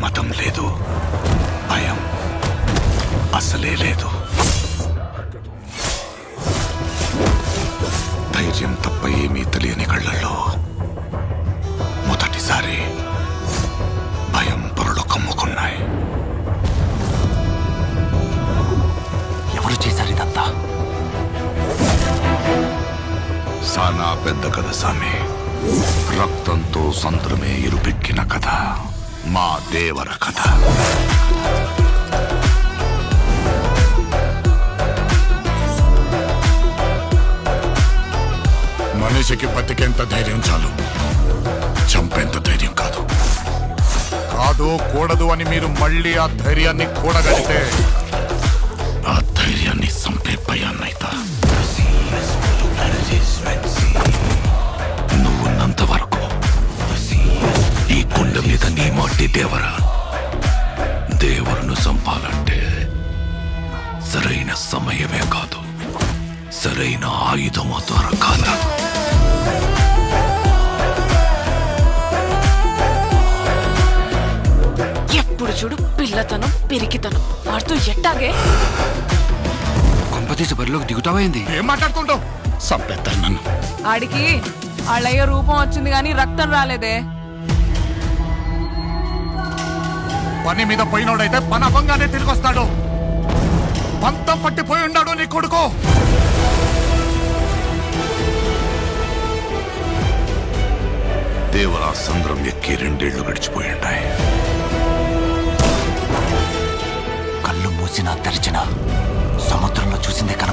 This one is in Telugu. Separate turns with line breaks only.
మతం లేదు, భయం అసలే లేదు. ధైర్యం తప్ప ఏమీ తెలియని కళ్ళల్లో మొదటిసారి భయం పొరలు కమ్ముకున్నాయి.
ఎవరు చేశారు ఇదంతా?
సానా పెద్ద కథ సామి. రక్తంతో సంద్రమే ఇరుపెక్కిన కథ మా దేవర కథ. మనిషికి బతికేంత ధైర్యం చాలు, చంపేంత ధైర్యం కాదు. కాదు కూడదు అని మీరు మళ్ళీ ఆ ధైర్యాన్ని కూడగలిగితే ఆ ధైర్యాన్ని చంపే భయాన్నైతా. నువ్వున్నంత వరకు ఈ కొండ మీద నీ మట్టి దేవరా. దేవులను చంపాలంటే సరైన సమయమే కాదు, సరైన ఆయుధం దొరకాల.
ఎప్పుడు చూడు పిల్లతనం పెరిగితనం ఆడుతూ ఎట్టాగే.
కొంపతీసి బరిలోకి దిగుతావైంది.
ఏం మాట్లాడుతుంటావు? చంపేస్తాను నన్ను.
ఆడికి ఆళ్ళయ్య రూపం వచ్చింది గాని రక్తం రాలేదే.
పని మీద పోయినోడైతే పని అవ్వంగానే తిరిగి వస్తాడు. పంతం పట్టిపోయి ఉన్నాడు నీ కొడుకు. దేవరా సంద్రం ఎక్కి 2 ఏళ్లు గడిచిపోయి ఉంటాయి.
కళ్ళు మూసినా తెరిచినా సముద్రంలో చూసిందే కదా.